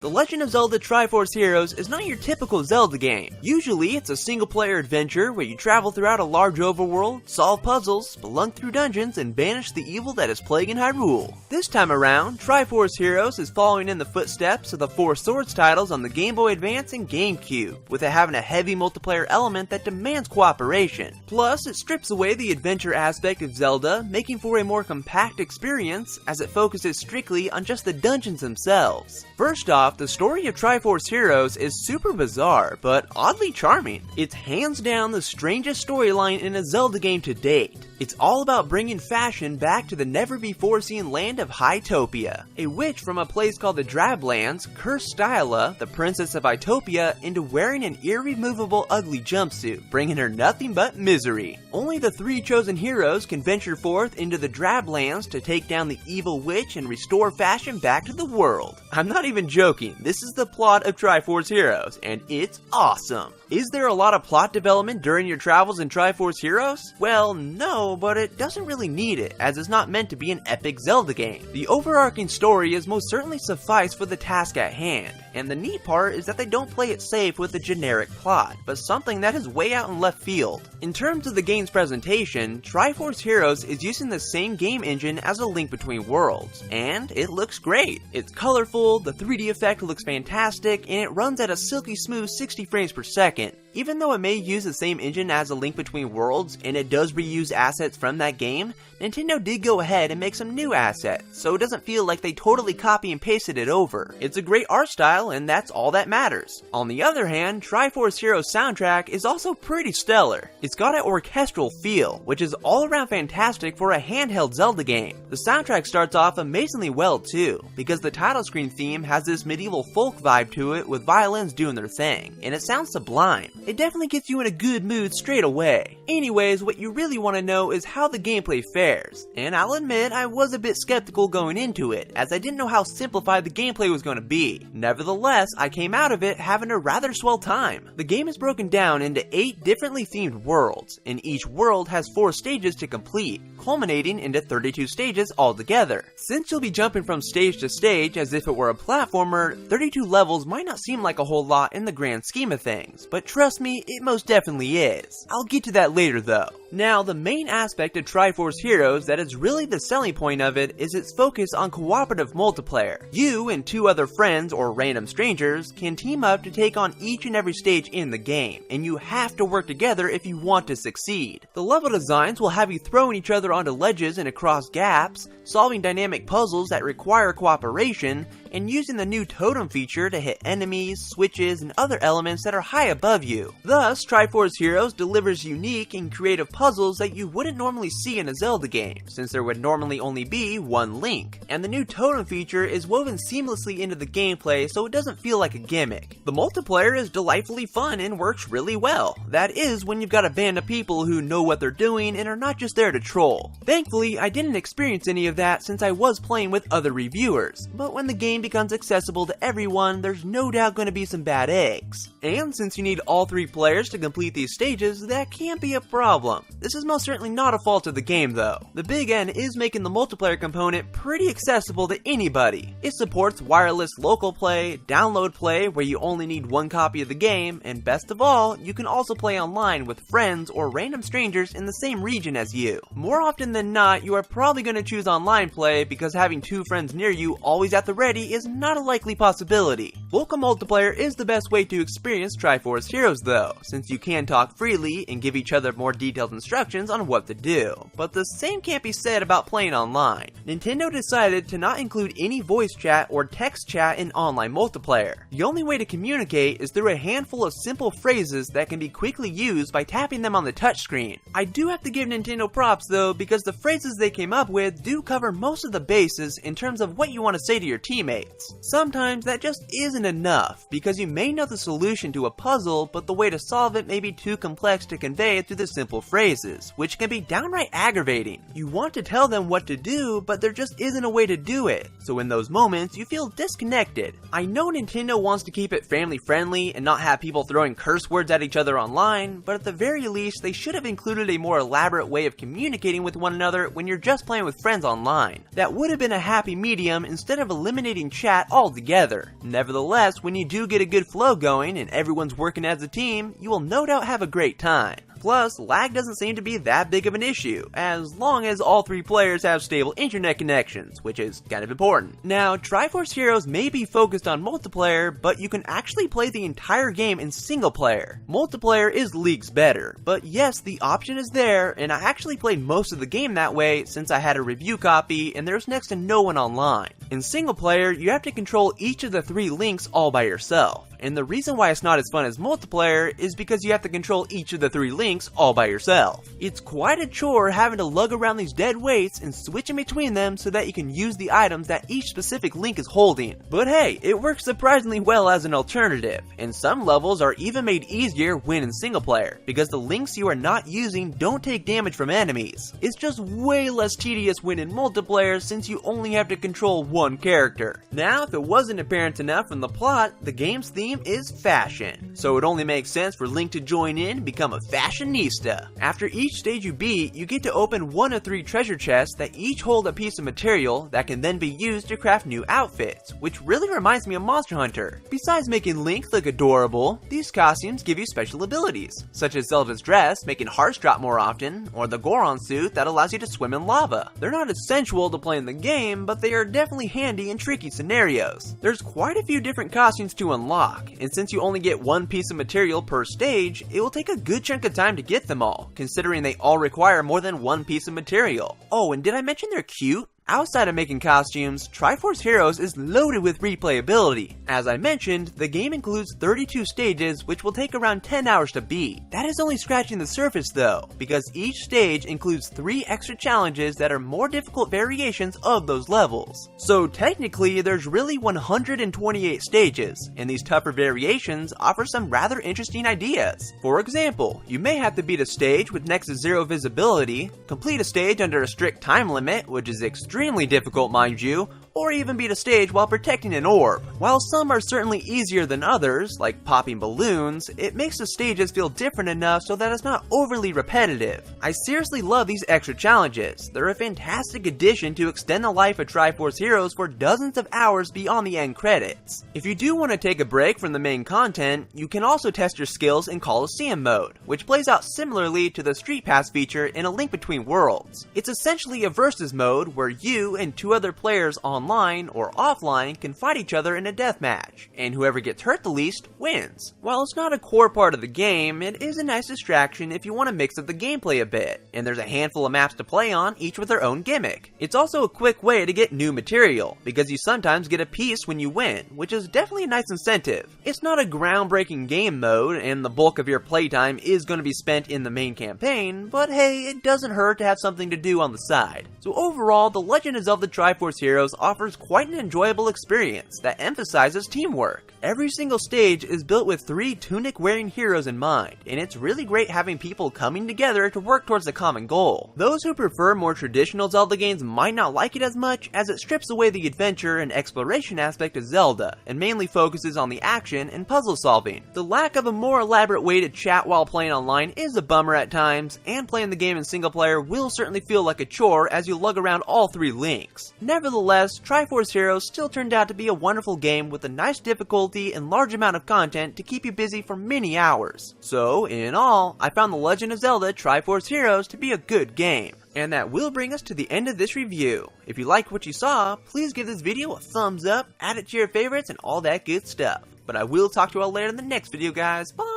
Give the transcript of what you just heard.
The Legend of Zelda Triforce Heroes is not your typical Zelda game. Usually, it's a single-player adventure where you travel throughout a large overworld, solve puzzles, spelunk through dungeons, and banish the evil that is plaguing Hyrule. This time around, Triforce Heroes is following in the footsteps of the Four Swords titles on the Game Boy Advance and GameCube, with it having a heavy multiplayer element that demands cooperation. Plus, it strips away the adventure aspect of Zelda, making for a more compact experience as it focuses strictly on just the dungeons themselves. First off, the story of Triforce Heroes is super bizarre, but oddly charming. It's hands down the strangest storyline in a Zelda game to date. It's all about bringing fashion back to the never-before-seen land of Hytopia. A witch from a place called the Drablands cursed Styla, the princess of Hytopia, into wearing an irremovable ugly jumpsuit, bringing her nothing but misery. Only the three chosen heroes can venture forth into the Drablands to take down the evil witch and restore fashion back to the world. I'm not even joking, this is the plot of Triforce Heroes, and it's awesome. Is there a lot of plot development during your travels in Triforce Heroes? Well, no, but it doesn't really need it, as it's not meant to be an epic Zelda game. The overarching story is most certainly suffice for the task at hand, and the neat part is that they don't play it safe with a generic plot, but something that is way out in left field. In terms of the game's presentation, Triforce Heroes is using the same game engine as A Link Between Worlds, and it looks great. It's colorful, the 3D effect looks fantastic, and it runs at a silky smooth 60 frames per second. Even though it may use the same engine as A Link Between Worlds, and it does reuse assets from that game, Nintendo did go ahead and make some new assets, so it doesn't feel like they totally copy and pasted it over. It's a great art style, and that's all that matters. On the other hand, Triforce Heroes' soundtrack is also pretty stellar. It's got an orchestral feel, which is all around fantastic for a handheld Zelda game. The soundtrack starts off amazingly well too, because the title screen theme has this medieval folk vibe to it with violins doing their thing, and it sounds sublime. It definitely gets you in a good mood straight away. Anyways, what you really want to know is how the gameplay fares, and I'll admit I was a bit skeptical going into it, as I didn't know how simplified the gameplay was going to be. Nevertheless, I came out of it having a rather swell time. The game is broken down into 8 differently themed worlds, and each world has 4 stages to complete, culminating into 32 stages altogether. Since you'll be jumping from stage to stage as if it were a platformer, 32 levels might not seem like a whole lot in the grand scheme of things, but trust me, it most definitely is. I'll get to that later though. Now, the main aspect of Triforce Heroes that is really the selling point of it is its focus on cooperative multiplayer. You and 2 other friends or random strangers can team up to take on each and every stage in the game, and you have to work together if you want to succeed. The level designs will have you throwing each other onto ledges and across gaps, solving dynamic puzzles that require cooperation, and using the new totem feature to hit enemies, switches, and other elements that are high above you. Thus, Triforce Heroes delivers unique and creative puzzles that you wouldn't normally see in a Zelda game, since there would normally only be one Link. And the new totem feature is woven seamlessly into the gameplay so it doesn't feel like a gimmick. The multiplayer is delightfully fun and works really well. That is when you've got a band of people who know what they're doing and are not just there to troll. Thankfully, I didn't experience any of that since I was playing with other reviewers, but when the game becomes accessible to everyone, there's no doubt going to be some bad eggs. And since you need all 3 players to complete these stages, that can be a problem. This is most certainly not a fault of the game though. The big N is making the multiplayer component pretty accessible to anybody. It supports wireless local play, download play where you only need 1 copy of the game, and best of all, you can also play online with friends or random strangers in the same region as you. More often than not, you are probably going to choose online play because having 2 friends near you always at the ready is not a likely possibility. Local multiplayer is the best way to experience Triforce Heroes though, since you can talk freely and give each other more detailed instructions on what to do. But the same can't be said about playing online. Nintendo decided to not include any voice chat or text chat in online multiplayer. The only way to communicate is through a handful of simple phrases that can be quickly used by tapping them on the touchscreen. I do have to give Nintendo props though, because the phrases they came up with do cover most of the bases in terms of what you want to say to your teammates. Sometimes that just isn't enough, because you may know the solution to a puzzle, but the way to solve it may be too complex to convey through the simple phrases, which can be downright aggravating. You want to tell them what to do, but there just isn't a way to do it, so in those moments you feel disconnected. I know Nintendo wants to keep it family friendly and not have people throwing curse words at each other online, but at the very least they should have included included a more elaborate way of communicating with one another when you're just playing with friends online. That would have been a happy medium instead of eliminating chat altogether. Nevertheless, when you do get a good flow going and everyone's working as a team, you will no doubt have a great time. Plus, lag doesn't seem to be that big of an issue, as long as all three players have stable internet connections, which is kind of important. Now, Triforce Heroes may be focused on multiplayer, but you can actually play the entire game in single player. Multiplayer is leagues better, but yes, the option is there, and I actually played most of the game that way since I had a review copy and there's next to no one online. In single player, you have to control each of the three links all by yourself. And the reason why it's not as fun as multiplayer is because you have to control each of the three links all by yourself. It's quite a chore having to lug around these dead weights and switch in between them so that you can use the items that each specific link is holding. But hey, it works surprisingly well as an alternative, and some levels are even made easier when in single player, because the links you are not using don't take damage from enemies. It's just way less tedious when in multiplayer since you only have to control one character. Now, if it wasn't apparent enough from the plot, the game's theme is fashion, so it only makes sense for Link to join in and become a fashionista. After each stage you beat, you get to open one of 3 treasure chests that each hold a piece of material that can then be used to craft new outfits, which really reminds me of Monster Hunter. Besides making Link look adorable, these costumes give you special abilities, such as Zelda's dress making hearts drop more often, or the Goron suit that allows you to swim in lava. They're not essential to playing the game, but they are definitely handy in tricky scenarios. There's quite a few different costumes to unlock, and since you only get one piece of material per stage, it will take a good chunk of time to get them all, considering they all require more than one piece of material. Oh, and did I mention they're cute? Outside of making costumes, Triforce Heroes is loaded with replayability. As I mentioned, the game includes 32 stages, which will take around 10 hours to beat. That is only scratching the surface though, because each stage includes 3 extra challenges that are more difficult variations of those levels. So technically, there's really 128 stages, and these tougher variations offer some rather interesting ideas. For example, you may have to beat a stage with next to zero visibility, complete a stage under a strict time limit, which is extremely difficult, mind you, or even beat a stage while protecting an orb. While some are certainly easier than others, like popping balloons, it makes the stages feel different enough so that it's not overly repetitive. I seriously love these extra challenges. They're a fantastic addition to extend the life of Triforce Heroes for dozens of hours beyond the end credits. If you do want to take a break from the main content, you can also test your skills in Coliseum mode, which plays out similarly to the Street Pass feature in A Link Between Worlds. It's essentially a versus mode where you and 2 other players online or offline can fight each other in a deathmatch, and whoever gets hurt the least wins. While it's not a core part of the game, it is a nice distraction if you want to mix up the gameplay a bit, and there's a handful of maps to play on, each with their own gimmick. It's also a quick way to get new material, because you sometimes get a piece when you win, which is definitely a nice incentive. It's not a groundbreaking game mode, and the bulk of your playtime is going to be spent in the main campaign, but hey, it doesn't hurt to have something to do on the side. So overall, The Legend of Zelda Triforce Heroes offers quite an enjoyable experience that emphasizes teamwork. Every single stage is built with 3 tunic-wearing heroes in mind, and it's really great having people coming together to work towards a common goal. Those who prefer more traditional Zelda games might not like it as much, as it strips away the adventure and exploration aspect of Zelda, and mainly focuses on the action and puzzle solving. The lack of a more elaborate way to chat while playing online is a bummer at times, and playing the game in single player will certainly feel like a chore as you lug around all 3 links. Nevertheless, Triforce Heroes still turned out to be a wonderful game with a nice difficulty and large amount of content to keep you busy for many hours. So, in all, I found The Legend of Zelda Triforce Heroes to be a good game. And that will bring us to the end of this review. If you liked what you saw, please give this video a thumbs up, add it to your favorites, and all that good stuff. But I will talk to you all later in the next video, guys. Bye!